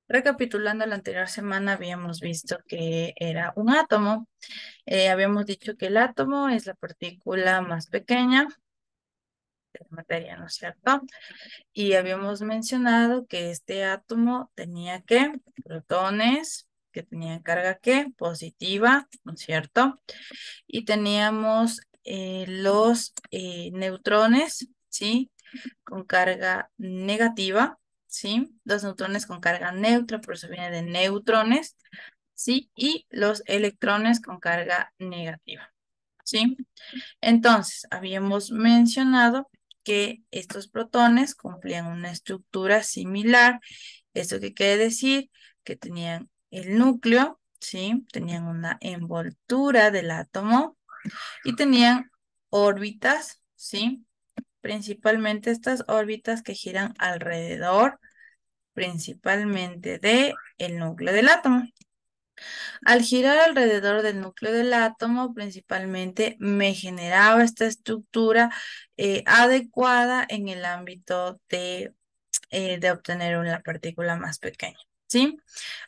Recapitulando la anterior semana, habíamos visto que era un átomo. Habíamos dicho que el átomo es la partícula más pequeña de la materia, ¿no es cierto? Y habíamos mencionado que este átomo tenía ¿qué? Protones, que tenían carga ¿qué? Positiva, ¿no es cierto? Y teníamos los neutrones, ¿sí? Con carga negativa, ¿sí? Los neutrones con carga neutra, por eso viene de neutrones, ¿sí? Y los electrones con carga negativa, ¿sí? Entonces, habíamos mencionado que estos protones cumplían una estructura similar. ¿Esto qué quiere decir? Que tenían el núcleo, ¿sí? Tenían una envoltura del átomo y tenían órbitas, ¿sí? Principalmente estas órbitas que giran alrededor, principalmente de el núcleo del átomo. Al girar alrededor del núcleo del átomo, principalmente me generaba esta estructura adecuada en el ámbito de obtener una partícula más pequeña. ¿Sí?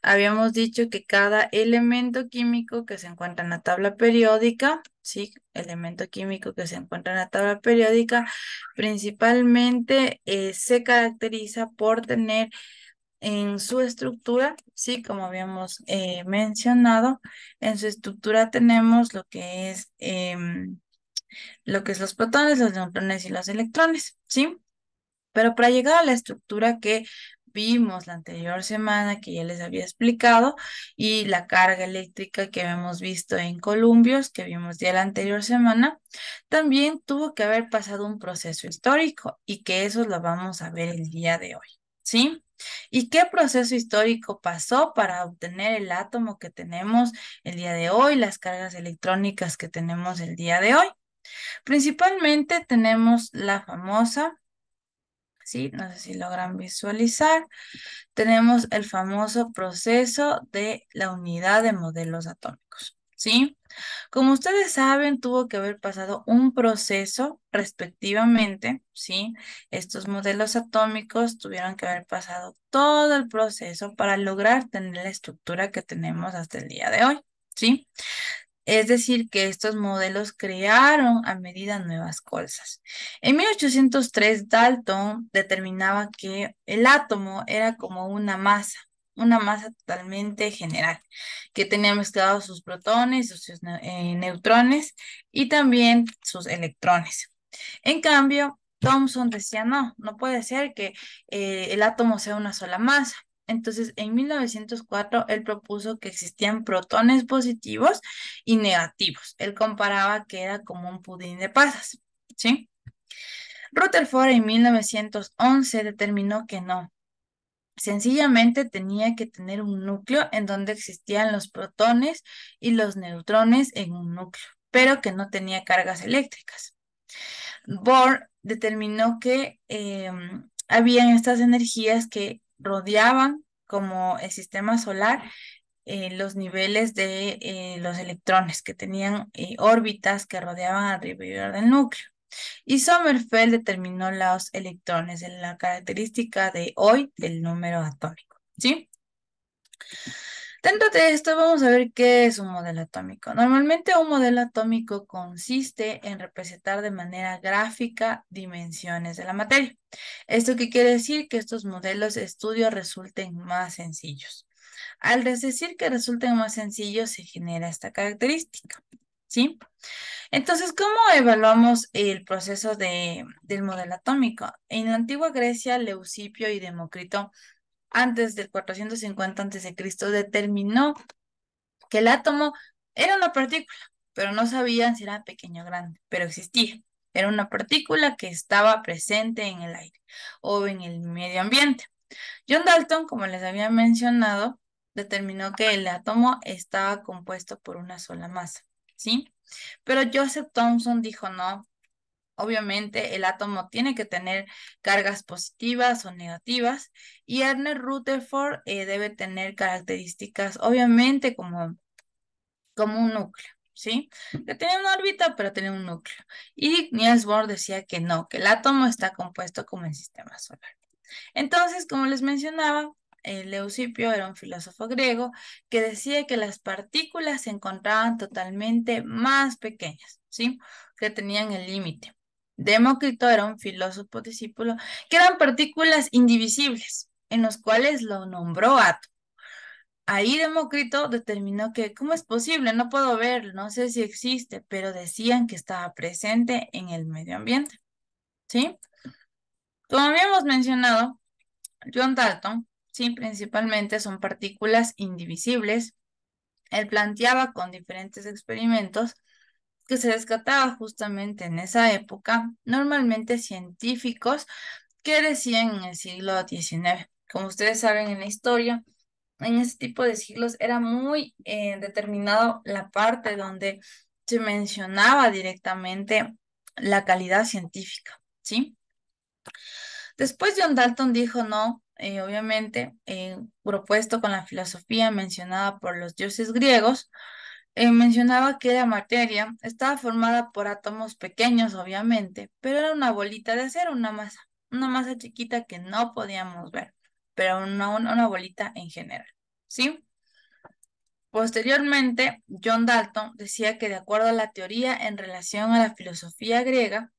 Habíamos dicho que cada elemento químico que se encuentra en la tabla periódica, ¿sí? Elemento químico que se encuentra en la tabla periódica, principalmente se caracteriza por tener en su estructura, sí, como habíamos mencionado, en su estructura tenemos lo que es los protones, los neutrones y los electrones, ¿sí? Pero para llegar a la estructura que vimos la anterior semana, que ya les había explicado, y la carga eléctrica que hemos visto en columpios, que vimos ya la anterior semana, también tuvo que haber pasado un proceso histórico y que eso lo vamos a ver el día de hoy, ¿sí? ¿Y qué proceso histórico pasó para obtener el átomo que tenemos el día de hoy, las cargas electrónicas que tenemos el día de hoy? Principalmente tenemos la famosa. Sí, no sé si logran visualizar. Tenemos el famoso proceso de la unidad de modelos atómicos. ¿Sí? Como ustedes saben, tuvo que haber pasado un proceso respectivamente, ¿sí? Estos modelos atómicos tuvieron que haber pasado todo el proceso para lograr tener la estructura que tenemos hasta el día de hoy, ¿sí? Es decir, que estos modelos crearon a medida nuevas cosas. En 1803, Dalton determinaba que el átomo era como una masa totalmente general, que tenía mezclados sus protones, sus neutrones y también sus electrones. En cambio, Thomson decía, no, no puede ser que el átomo sea una sola masa. Entonces, en 1904, él propuso que existían protones positivos y negativos. Él comparaba que era como un pudín de pasas, ¿sí? Rutherford en 1911 determinó que no. Sencillamente tenía que tener un núcleo en donde existían los protones y los neutrones en un núcleo, pero que no tenía cargas eléctricas. Bohr determinó que habían estas energías que rodeaban como el sistema solar los niveles de los electrones que tenían órbitas que rodeaban alrededor del núcleo. Y Sommerfeld determinó los electrones en la característica de hoy del número atómico. ¿Sí? Dentro de esto vamos a ver qué es un modelo atómico. Normalmente un modelo atómico consiste en representar de manera gráfica dimensiones de la materia. ¿Esto qué quiere decir? Que estos modelos de estudio resulten más sencillos. Al decir que resulten más sencillos se genera esta característica. ¿Sí? Entonces, ¿cómo evaluamos el proceso del modelo atómico? En la antigua Grecia, Leucipo y Demócrito antes del 450 a.C., determinó que el átomo era una partícula, pero no sabían si era pequeño o grande, pero existía. Era una partícula que estaba presente en el aire o en el medio ambiente. John Dalton, como les había mencionado, determinó que el átomo estaba compuesto por una sola masa, ¿sí? Pero Joseph Thomson dijo no. Obviamente, el átomo tiene que tener cargas positivas o negativas y Ernest Rutherford debe tener características, obviamente, como un núcleo, ¿sí? Que tiene una órbita, pero tiene un núcleo. Y Niels Bohr decía que no, que el átomo está compuesto como el sistema solar. Entonces, como les mencionaba, Leucipo era un filósofo griego que decía que las partículas se encontraban totalmente más pequeñas, ¿sí? Que tenían el límite. Demócrito era un filósofo discípulo que eran partículas indivisibles, en los cuales lo nombró átomo. Ahí Demócrito determinó que, ¿cómo es posible? No puedo verlo, no sé si existe, pero decían que estaba presente en el medio ambiente, ¿sí? Como habíamos mencionado, John Dalton, sí, principalmente son partículas indivisibles. Él planteaba con diferentes experimentos que se descartaba justamente en esa época, normalmente científicos que decían en el siglo XIX. Como ustedes saben en la historia, en ese tipo de siglos era muy determinado la parte donde se mencionaba directamente la calidad científica, ¿sí? Después John Dalton dijo no, obviamente, propuesto con la filosofía mencionada por los dioses griegos, mencionaba que la materia estaba formada por átomos pequeños, obviamente, pero era una bolita de acero, una masa chiquita que no podíamos ver, pero una bolita en general, ¿sí? Posteriormente, John Dalton decía que de acuerdo a la teoría en relación a la filosofía griega,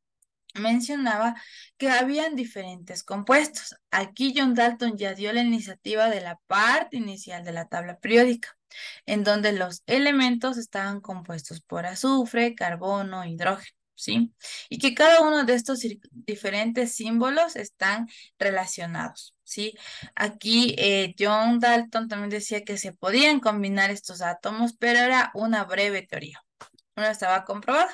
mencionaba que habían diferentes compuestos. Aquí John Dalton ya dio la iniciativa de la parte inicial de la tabla periódica, en donde los elementos estaban compuestos por azufre, carbono, hidrógeno, ¿sí? Y que cada uno de estos diferentes símbolos están relacionados, ¿sí? Aquí John Dalton también decía que se podían combinar estos átomos, pero era una breve teoría. No estaba comprobado.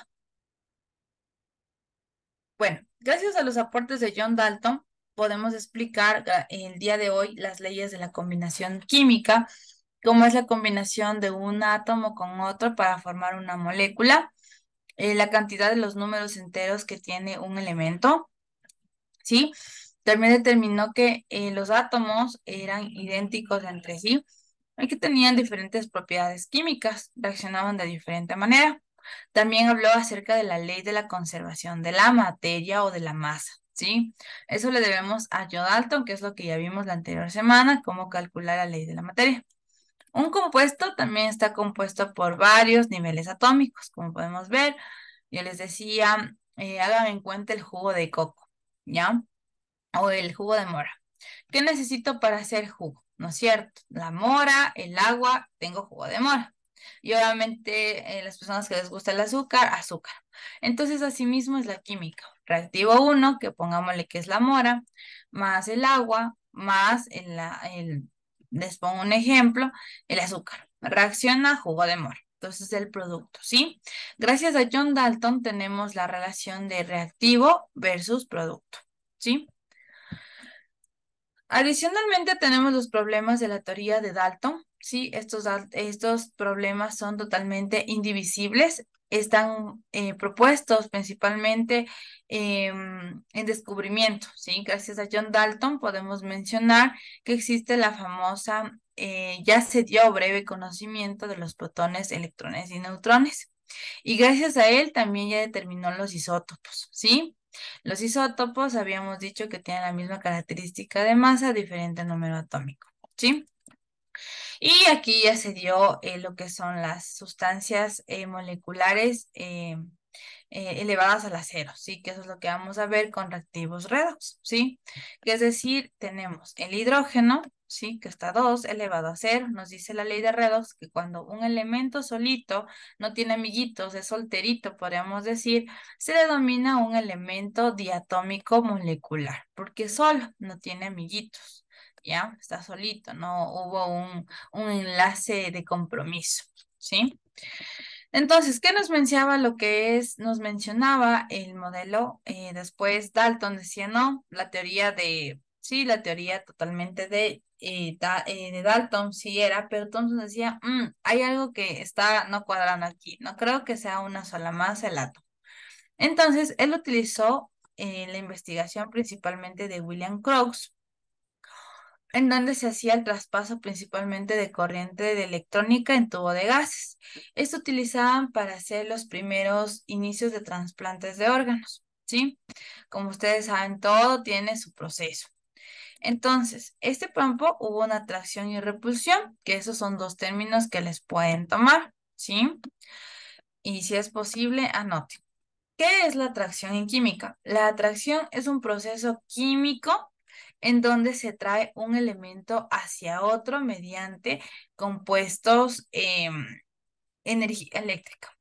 Bueno, gracias a los aportes de John Dalton, podemos explicar el día de hoy las leyes de la combinación química, cómo es la combinación de un átomo con otro para formar una molécula, la cantidad de los números enteros que tiene un elemento, ¿sí? También determinó que los átomos eran idénticos entre sí y que tenían diferentes propiedades químicas, reaccionaban de diferente manera. También habló acerca de la ley de la conservación de la materia o de la masa, ¿sí? Eso le debemos a John Dalton, que es lo que ya vimos la anterior semana, cómo calcular la ley de la materia. Un compuesto también está compuesto por varios niveles atómicos, como podemos ver. Yo les decía, hagan en cuenta el jugo de coco, ¿ya? O el jugo de mora. ¿Qué necesito para hacer jugo? ¿No es cierto? La mora, el agua, tengo jugo de mora. Y obviamente las personas que les gusta el azúcar, azúcar. Entonces, asimismo es la química. Reactivo uno, que pongámosle que es la mora, más el agua, más les pongo un ejemplo, el azúcar. Reacciona a jugo de mora. Entonces, el producto, ¿sí? Gracias a John Dalton tenemos la relación de reactivo versus producto, ¿sí? Adicionalmente tenemos los problemas de la teoría de Dalton. Sí, estos problemas son totalmente indivisibles. Están propuestos principalmente en descubrimiento. ¿Sí? Gracias a John Dalton podemos mencionar que existe la famosa, ya se dio breve conocimiento de los protones, electrones y neutrones. Y gracias a él también ya determinó los isótopos. ¿Sí? Los isótopos habíamos dicho que tienen la misma característica de masa, diferente número atómico, ¿sí? Y aquí ya se dio lo que son las sustancias moleculares elevadas al acero, ¿sí? Que eso es lo que vamos a ver con reactivos redox, ¿sí? Que es decir, tenemos el hidrógeno, ¿sí? Que está 2 elevado a cero. Nos dice la ley de redox que cuando un elemento solito no tiene amiguitos, es solterito, podríamos decir, se denomina un elemento diatómico molecular, porque solo no tiene amiguitos. ¿Ya? Está solito, no hubo un enlace de compromiso, ¿sí? Entonces, ¿qué nos mencionaba lo que es? Nos mencionaba el modelo, después Dalton decía, no, la teoría de, sí, la teoría totalmente de Dalton sí era, pero Thomson decía, hay algo que está no cuadrando aquí, no creo que sea una sola masa el átomo. Entonces, él utilizó la investigación principalmente de William Crookes, en donde se hacía el traspaso principalmente de corriente de electrónica en tubo de gases. Esto utilizaban para hacer los primeros inicios de trasplantes de órganos, ¿sí? Como ustedes saben, todo tiene su proceso. Entonces, este campo hubo una atracción y repulsión, que esos son dos términos que les pueden tomar, ¿sí? Y si es posible, anoten. ¿Qué es la atracción en química? La atracción es un proceso químico en donde se trae un elemento hacia otro mediante compuestos energía eléctrica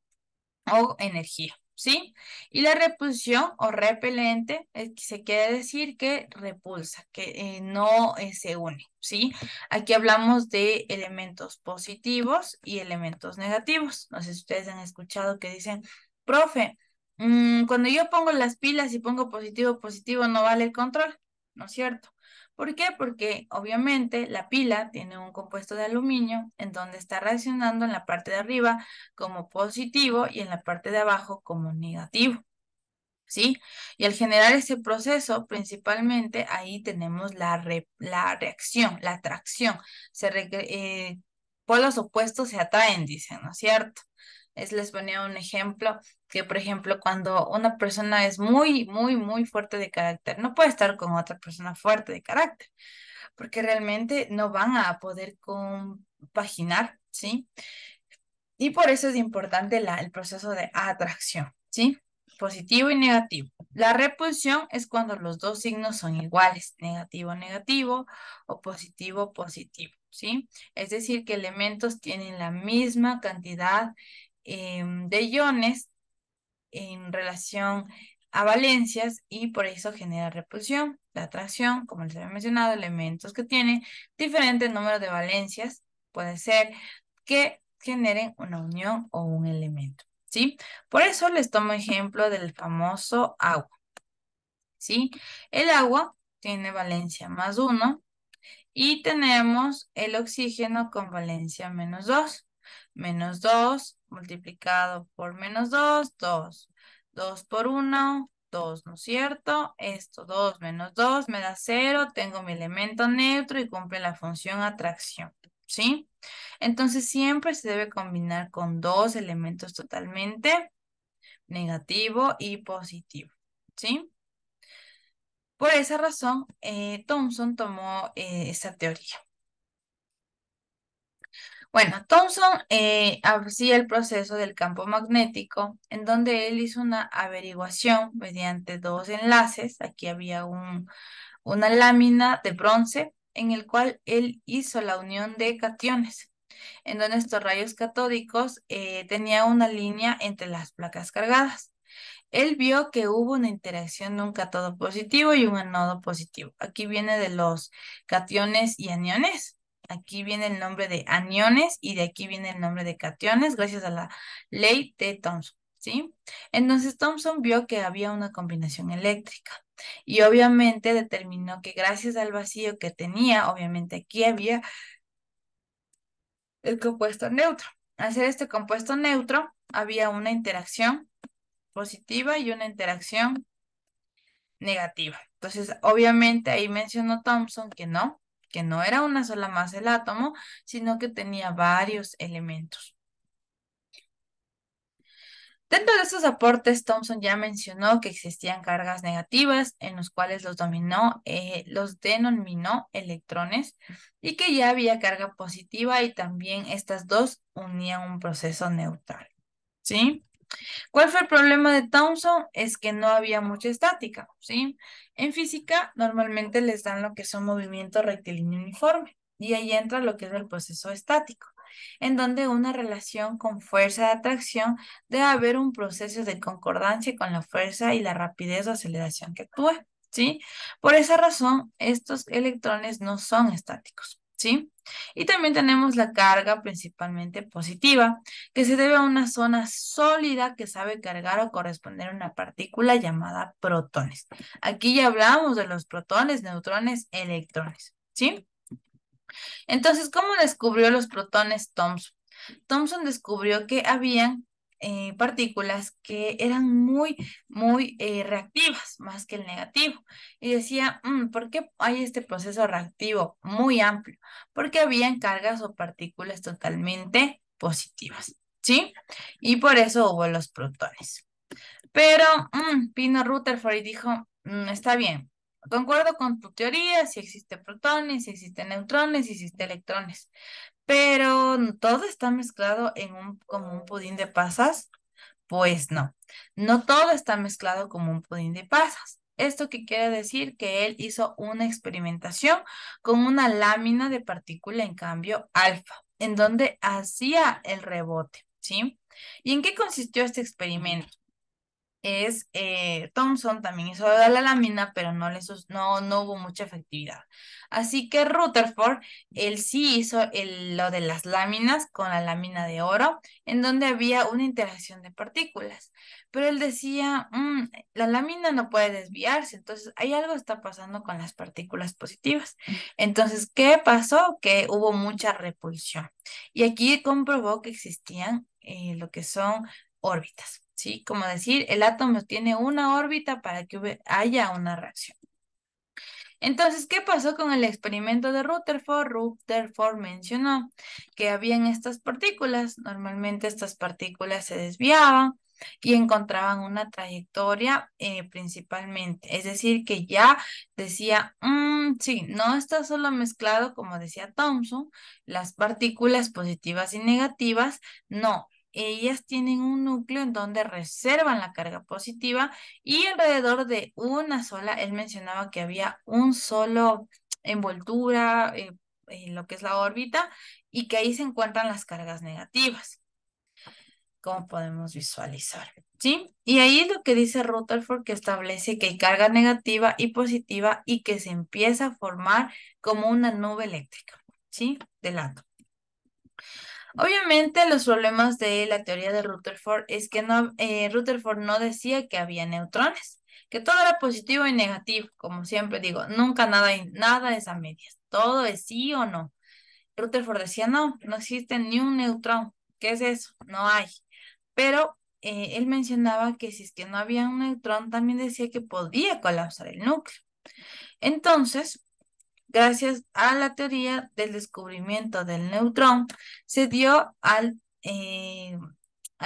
o energía, ¿sí? Y la repulsión o repelente se quiere decir que repulsa, que no se une, ¿sí? Aquí hablamos de elementos positivos y elementos negativos. No sé si ustedes han escuchado que dicen, profe, cuando yo pongo las pilas y pongo positivo, positivo, no vale el control, ¿no es cierto? ¿Por qué? Porque obviamente la pila tiene un compuesto de aluminio en donde está reaccionando en la parte de arriba como positivo y en la parte de abajo como negativo, ¿sí? Y al generar ese proceso, principalmente ahí tenemos la reacción, la atracción. Polos opuestos se atraen, dicen, ¿no es cierto? Les ponía un ejemplo que, por ejemplo, cuando una persona es muy, muy, muy fuerte de carácter, no puede estar con otra persona fuerte de carácter, porque realmente no van a poder compaginar, ¿sí? Y por eso es importante el proceso de atracción, ¿sí? Positivo y negativo. La repulsión es cuando los dos signos son iguales, negativo, negativo o positivo, positivo, ¿sí? Es decir, que elementos tienen la misma cantidad de iones en relación a valencias y por eso genera repulsión. La atracción, como les había mencionado, elementos que tienen diferente número de valencias, puede ser que generen una unión o un elemento, ¿sí? Por eso les tomo ejemplo del famoso agua, ¿sí? El agua tiene valencia +1 y tenemos el oxígeno con valencia -2. -2 multiplicado por -2, 2. 2 por 1, 2, ¿no es cierto? Esto, 2 menos 2 me da 0. Tengo mi elemento neutro y cumple la función atracción, ¿sí? Entonces siempre se debe combinar con dos elementos totalmente negativo y positivo, ¿sí? Por esa razón, Thomson tomó esa teoría. Bueno, Thomson hacía el proceso del campo magnético, en donde él hizo una averiguación mediante dos enlaces. Aquí había una lámina de bronce en el cual él hizo la unión de cationes, en donde estos rayos catódicos tenían una línea entre las placas cargadas. Él vio que hubo una interacción de un cátodo positivo y un ánodo positivo. Aquí viene de los cationes y aniones. Aquí viene el nombre de aniones y de aquí viene el nombre de cationes gracias a la ley de Thomson, ¿sí? Entonces Thomson vio que había una combinación eléctrica y obviamente determinó que gracias al vacío que tenía, obviamente aquí había el compuesto neutro. Al hacer este compuesto neutro, había una interacción positiva y una interacción negativa. Entonces, obviamente ahí mencionó Thomson que no era una sola masa el átomo, sino que tenía varios elementos. Dentro de estos aportes, Thomson ya mencionó que existían cargas negativas en los cuales los denominó electrones y que ya había carga positiva y también estas dos unían un proceso neutral. ¿Sí? ¿Cuál fue el problema de Thomson? Es que no había mucha estática, ¿sí? En física normalmente les dan lo que son movimiento rectilíneo uniforme y ahí entra lo que es el proceso estático, en donde una relación con fuerza de atracción debe haber un proceso de concordancia con la fuerza y la rapidez o aceleración que actúe, ¿sí? Por esa razón, estos electrones no son estáticos, ¿sí? Y también tenemos la carga principalmente positiva que se debe a una zona sólida que sabe cargar o corresponder a una partícula llamada protones. Aquí ya hablamos de los protones, neutrones, electrones, ¿sí? Entonces, ¿cómo descubrió los protones Thomson? Thomson descubrió que habían partículas que eran muy, muy reactivas, más que el negativo. Y decía, ¿por qué hay este proceso reactivo muy amplio? Porque habían cargas o partículas totalmente positivas, ¿sí? Y por eso hubo los protones. Pero vino Rutherford y dijo, está bien. concuerdo con tu teoría, si existe protones, si existen neutrones, si existen electrones, pero todo está mezclado en como un pudín de pasas. Pues no, no todo está mezclado como un pudín de pasas. ¿Esto qué quiere decir? Que él hizo una experimentación con una lámina de partícula en cambio alfa, en donde hacía el rebote, ¿sí? ¿Y en qué consistió este experimento? Thomson también hizo de la lámina, pero no hubo mucha efectividad. Así que Rutherford, él sí hizo lo de las láminas con la lámina de oro, en donde había una interacción de partículas. Pero él decía, la lámina no puede desviarse, entonces hay algo está pasando con las partículas positivas. Entonces, ¿qué pasó? Que hubo mucha repulsión. Y aquí comprobó que existían lo que son órbitas, ¿sí? Como decir, el átomo tiene una órbita para que haya una reacción. Entonces, ¿qué pasó con el experimento de Rutherford? Rutherford mencionó que habían estas partículas. Normalmente estas partículas se desviaban y encontraban una trayectoria principalmente. Es decir, que ya decía, sí, no está solo mezclado, como decía Thomson, las partículas positivas y negativas, no. Ellas tienen un núcleo en donde reservan la carga positiva y alrededor de una sola, él mencionaba que había un solo envoltura, en lo que es la órbita, y que ahí se encuentran las cargas negativas, como podemos visualizar, ¿sí? Y ahí es lo que dice Rutherford, que establece que hay carga negativa y positiva y que se empieza a formar como una nube eléctrica, ¿sí? Del átomo. Obviamente los problemas de la teoría de Rutherford es que Rutherford no decía que había neutrones, que todo era positivo y negativo, como siempre digo, nunca nada es a medias, todo es sí o no. Rutherford decía, no, no existe ni un neutrón, ¿qué es eso? No hay. Pero él mencionaba que si es que no había un neutrón, también decía que podía colapsar el núcleo. Entonces, gracias a la teoría del descubrimiento del neutrón, se dio al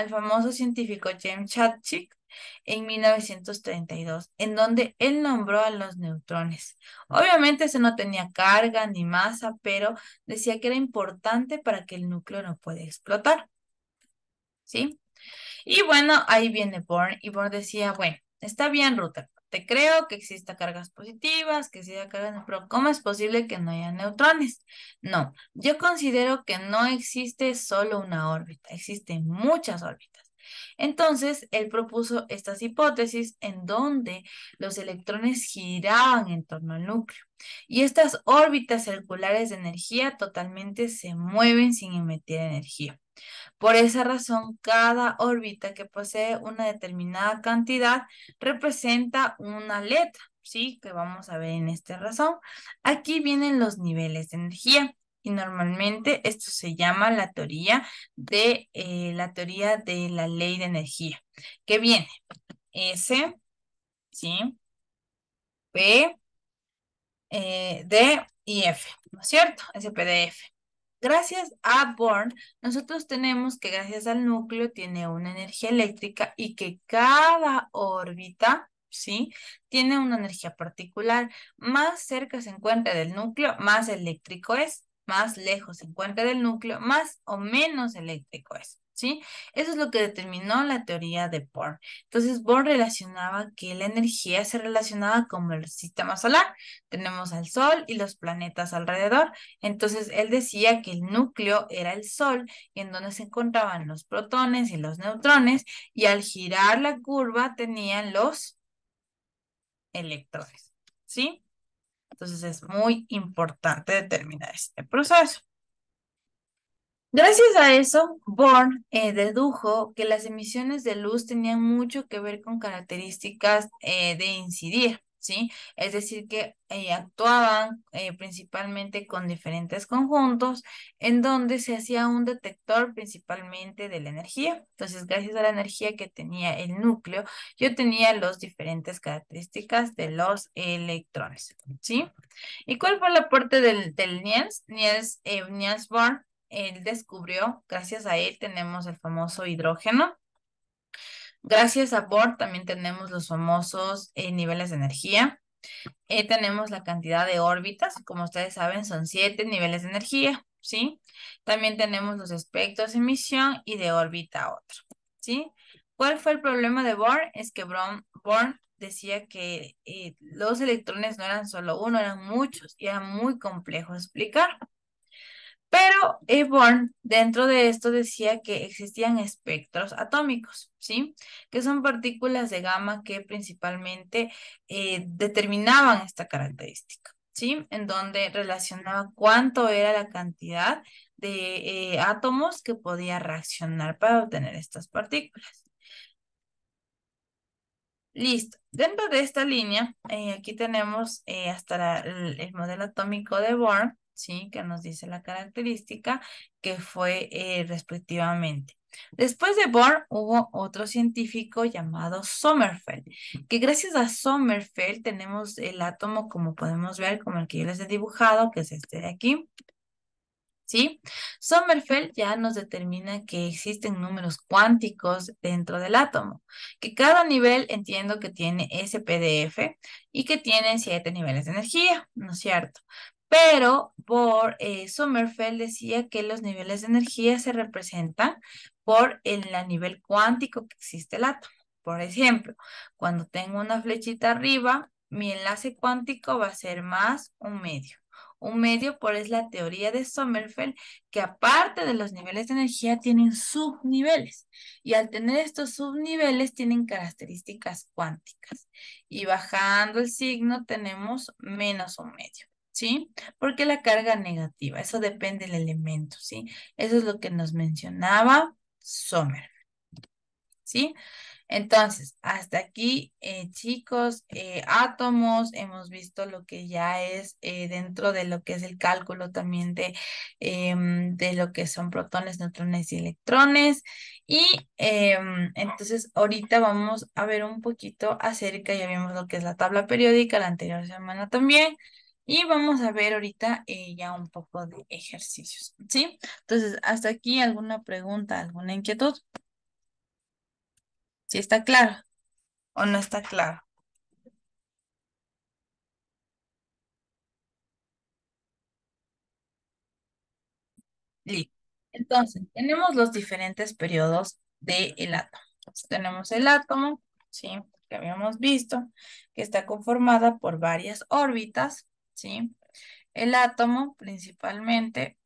famoso científico James Chadwick en 1932, en donde él nombró a los neutrones. Obviamente eso no tenía carga ni masa, pero decía que era importante para que el núcleo no pueda explotar, ¿sí? Y bueno, ahí viene Bohr y Bohr decía, bueno, está bien, Rutherford, te creo que exista cargas positivas, que exista cargas, pero ¿cómo es posible que no haya neutrones? No, yo considero que no existe solo una órbita, existen muchas órbitas. Entonces, él propuso estas hipótesis en donde los electrones giraban en torno al núcleo y estas órbitas circulares de energía totalmente se mueven sin emitir energía. Por esa razón, cada órbita que posee una determinada cantidad representa una letra, ¿sí? Que vamos a ver en esta razón. Aquí vienen los niveles de energía y normalmente esto se llama la teoría de la ley de energía, que viene S, ¿sí? P, D y F, ¿no es cierto? SPDF. Gracias a Born, nosotros tenemos que gracias al núcleo tiene una energía eléctrica y que cada órbita, ¿sí? Tiene una energía particular. Más cerca se encuentra del núcleo, más eléctrico es. Más lejos se encuentra del núcleo, más o menos eléctrico es, ¿sí? Eso es lo que determinó la teoría de Born. Entonces, Born relacionaba que la energía se relacionaba con el sistema solar. Tenemos al Sol y los planetas alrededor. Entonces, él decía que el núcleo era el Sol, en donde se encontraban los protones y los neutrones, y al girar la curva tenían los electrones, ¿sí? Entonces, es muy importante determinar este proceso. Gracias a eso, Born dedujo que las emisiones de luz tenían mucho que ver con características de incidir, ¿sí? Es decir, que actuaban principalmente con diferentes conjuntos en donde se hacía un detector principalmente de la energía. Entonces, gracias a la energía que tenía el núcleo, yo tenía las diferentes características de los electrones, ¿sí? ¿Y cuál fue el aporte del Niels? Niels Bohr, él descubrió, gracias a él tenemos el famoso hidrógeno. Gracias a Bohr también tenemos los famosos niveles de energía. Tenemos la cantidad de órbitas, como ustedes saben, son 7 niveles de energía, ¿sí? También tenemos los espectros de emisión y de órbita a otro, ¿sí? ¿Cuál fue el problema de Bohr? Es que Bohr decía que los electrones no eran solo uno, eran muchos y era muy complejo de explicar. Pero Born, dentro de esto, decía que existían espectros atómicos, ¿sí? Que son partículas de gamma que principalmente determinaban esta característica, ¿sí? En donde relacionaba cuánto era la cantidad de átomos que podía reaccionar para obtener estas partículas. Listo. Dentro de esta línea, aquí tenemos hasta el modelo atómico de Bohr, ¿sí? Que nos dice la característica que fue respectivamente. Después de Bohr hubo otro científico llamado Sommerfeld, que gracias a Sommerfeld tenemos el átomo como podemos ver, como el que yo les he dibujado, que es este de aquí. ¿Sí? Sommerfeld ya nos determina que existen números cuánticos dentro del átomo, que cada nivel entiendo que tiene SPDF y que tiene 7 niveles de energía, ¿no es cierto? Pero por Sommerfeld decía que los niveles de energía se representan por el nivel cuántico que existe el átomo. Por ejemplo, cuando tengo una flechita arriba, mi enlace cuántico va a ser más un medio. Un medio por es la teoría de Sommerfeld, que aparte de los niveles de energía tienen subniveles. Y al tener estos subniveles tienen características cuánticas. Y bajando el signo tenemos menos un medio. ¿Sí? Porque la carga negativa, eso depende del elemento, ¿sí? Eso es lo que nos mencionaba Sommerfeld, ¿sí? Entonces, hasta aquí, chicos, átomos, hemos visto lo que ya es dentro de lo que es el cálculo también de lo que son protones, neutrones y electrones. Y entonces, ahorita vamos a ver un poquito acerca, ya vimos lo que es la tabla periódica, la anterior semana también. Y vamos a ver ahorita ya un poco de ejercicios, ¿sí? Entonces, hasta aquí, ¿alguna pregunta, alguna inquietud? ¿Sí está claro o no está claro? Listo. Entonces, tenemos los diferentes periodos del átomo. Entonces, tenemos el átomo, ¿sí? Que habíamos visto, que está conformada por varias órbitas, ¿sí? El átomo principalmente,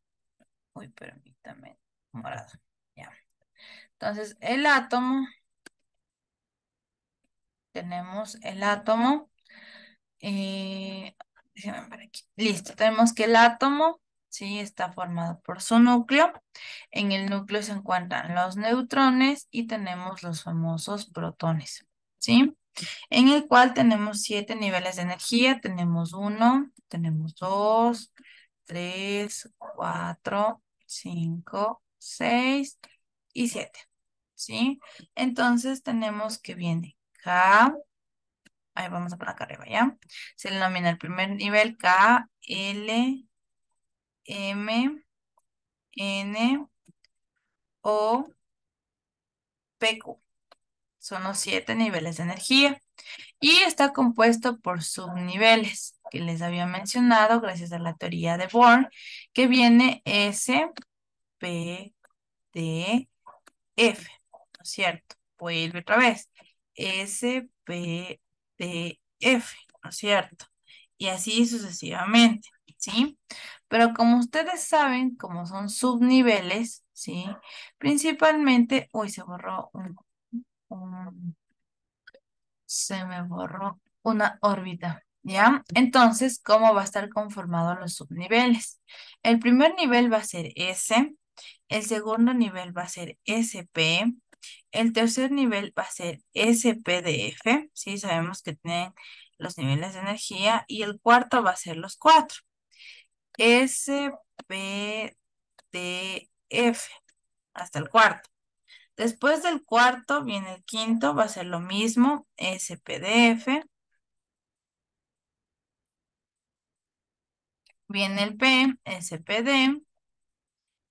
uy, permítame, morado, ya. Entonces, el átomo, tenemos el átomo. Eh, Déjame ver aquí. Listo, tenemos que el átomo, sí, está formado por su núcleo. En el núcleo se encuentran los neutrones y tenemos los famosos protones, ¿sí? En el cual tenemos 7 niveles de energía. Tenemos uno, tenemos dos, tres, cuatro, cinco, seis y siete, ¿sí? Entonces tenemos que viene K. Ahí vamos a poner acá arriba, ¿ya? Se le denomina el primer nivel K, L, M, N, O, P, Q. Son los 7 niveles de energía. Y está compuesto por subniveles, que les había mencionado gracias a la teoría de Bohr, que viene S, P, D, F, ¿no es cierto? Vuelve otra vez. S, P, D, F, ¿no es cierto? Y así sucesivamente, ¿sí? Pero como ustedes saben, como son subniveles, ¿sí? Principalmente, uy, se me borró una órbita, ¿ya? Entonces, ¿cómo va a estar conformado los subniveles? El primer nivel va a ser S, el segundo nivel va a ser SP, el tercer nivel va a ser SPDF, ¿sí? Sabemos que tienen los niveles de energía, y el cuarto va a ser los cuatro, SPDF, hasta el cuarto. Después del cuarto viene el quinto, va a ser lo mismo, SPDF, viene el P, SPD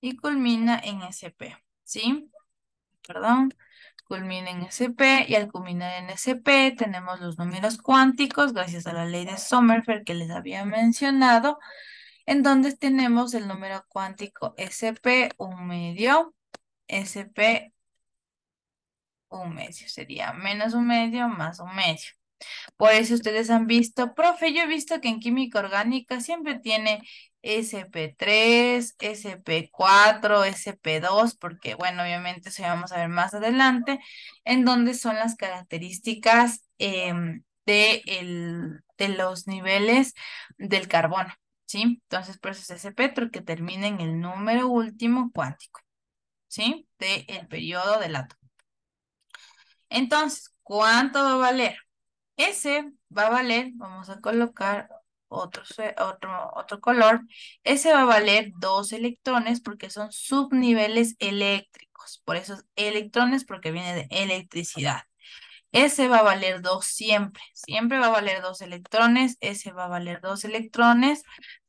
y culmina en SP, ¿sí? Perdón. culmina en SP y al culminar en SP tenemos los números cuánticos gracias a la ley de Sommerfeld que les había mencionado, en donde tenemos el número cuántico SP un medio, SP un medio, sería menos un medio más un medio. Por eso ustedes han visto, profe, yo he visto que en química orgánica siempre tiene SP3, SP4, SP2, porque bueno, obviamente eso ya vamos a ver más adelante, en donde son las características de los niveles del carbono, ¿sí? Entonces, por eso es SP, porque termina en el número último cuántico, ¿sí? Del periodo del átomo. Entonces, ¿cuánto va a valer? Ese va a valer, vamos a colocar otro color, ese va a valer 2 electrones porque son subniveles eléctricos, por eso es electrones porque viene de electricidad. Ese va a valer 2 siempre, siempre va a valer 2 electrones, ese va a valer 2 electrones,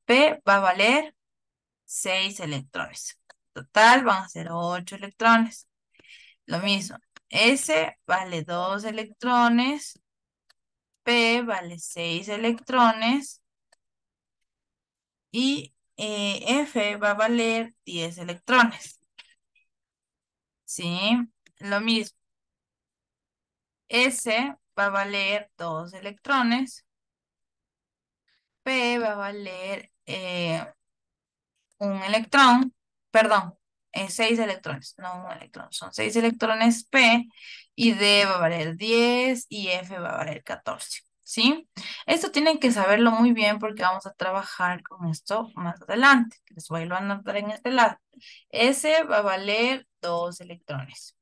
P va a valer 6 electrones. Total van a ser 8 electrones. Lo mismo, S vale 2 electrones, P vale 6 electrones y F va a valer 10 electrones. ¿Sí? Lo mismo. S va a valer 2 electrones. P va a valer un electrón, perdón, 6 electrones, no un electrón, son 6 electrones P y D va a valer 10 y F va a valer 14, ¿sí? Esto tienen que saberlo muy bien porque vamos a trabajar con esto más adelante. Les voy a anotar en este lado. S va a valer 2 electrones.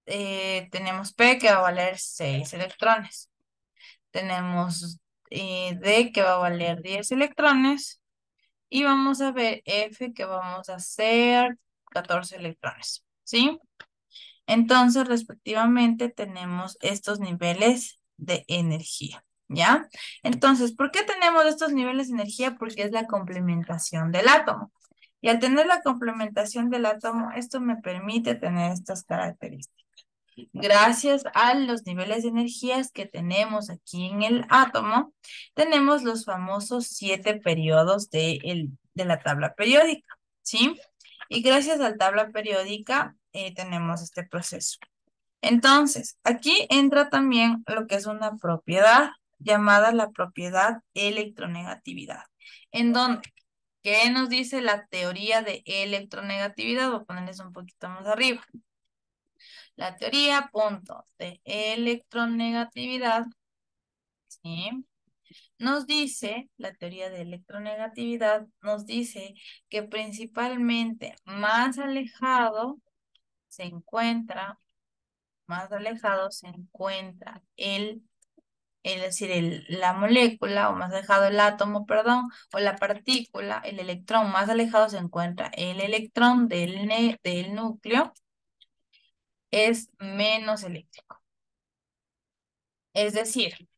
Tenemos P que va a valer 6 electrones. Tenemos D que va a valer 10 electrones. Y vamos a ver F que vamos a hacer 14 electrones, ¿sí? Entonces, respectivamente, tenemos estos niveles de energía, ¿ya? Entonces, ¿por qué tenemos estos niveles de energía? Porque es la complementación del átomo. Y al tener la complementación del átomo, esto me permite tener estas características. Gracias a los niveles de energías que tenemos aquí en el átomo, tenemos los famosos 7 periodos de la tabla periódica, ¿sí? Y gracias a la tabla periódica tenemos este proceso. Entonces, aquí entra también lo que es una propiedad llamada la propiedad electronegatividad. ¿En donde ¿qué nos dice la teoría de electronegatividad? Voy a ponerles un poquito más arriba. La teoría, punto, de electronegatividad, ¿sí? Nos dice, la teoría de electronegatividad nos dice que principalmente más alejado se encuentra es decir, la molécula, o más alejado el átomo, perdón, o la partícula, el electrón, más alejado se encuentra el electrón del núcleo, es menos eléctrico. Es decir,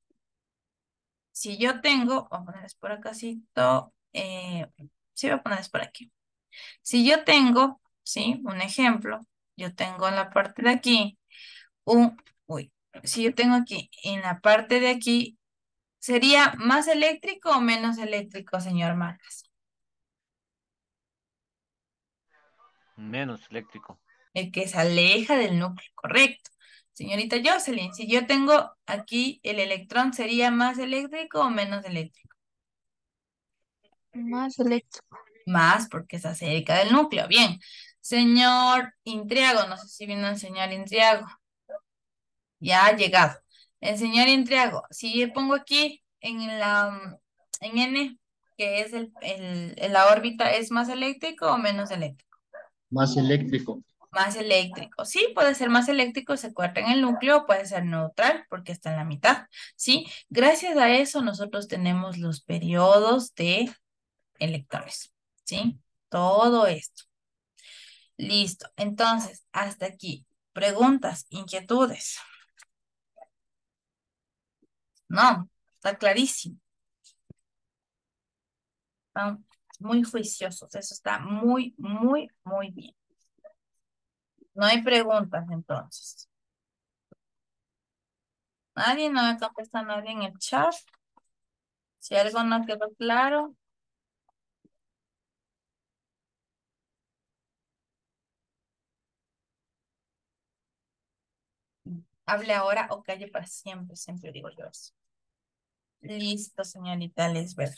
si yo tengo, vamos a ponerles por acá, sí, voy a ponerles por aquí. Si yo tengo, sí, un ejemplo, yo tengo en la parte de aquí un, uy, si yo tengo aquí, en la parte de aquí, ¿sería más eléctrico o menos eléctrico, señor Marcas? Menos eléctrico. El que se aleja del núcleo, correcto. Señorita Jocelyn, si yo tengo aquí el electrón, ¿sería más eléctrico o menos eléctrico? Más eléctrico. Más porque está cerca del núcleo. Bien. Señor Intriago, no sé si vino el señor Intriago. Ya ha llegado. El señor Intriago, si yo pongo aquí en N, que es la órbita, ¿es más eléctrico o menos eléctrico? Más eléctrico. Más eléctrico. Sí, puede ser más eléctrico, se encuentra en el núcleo, puede ser neutral porque está en la mitad. Sí, gracias a eso nosotros tenemos los periodos de electrones. ¿Sí? Todo esto. Listo. Entonces, hasta aquí. Preguntas, inquietudes. No, está clarísimo. Están muy juiciosos. Eso está muy, muy, muy bien. No hay preguntas entonces. Nadie, no me contesta nadie en el chat. Si algo no quedó claro, hable ahora o calle para siempre, siempre digo yo eso. Listo, señorita Lisbeth.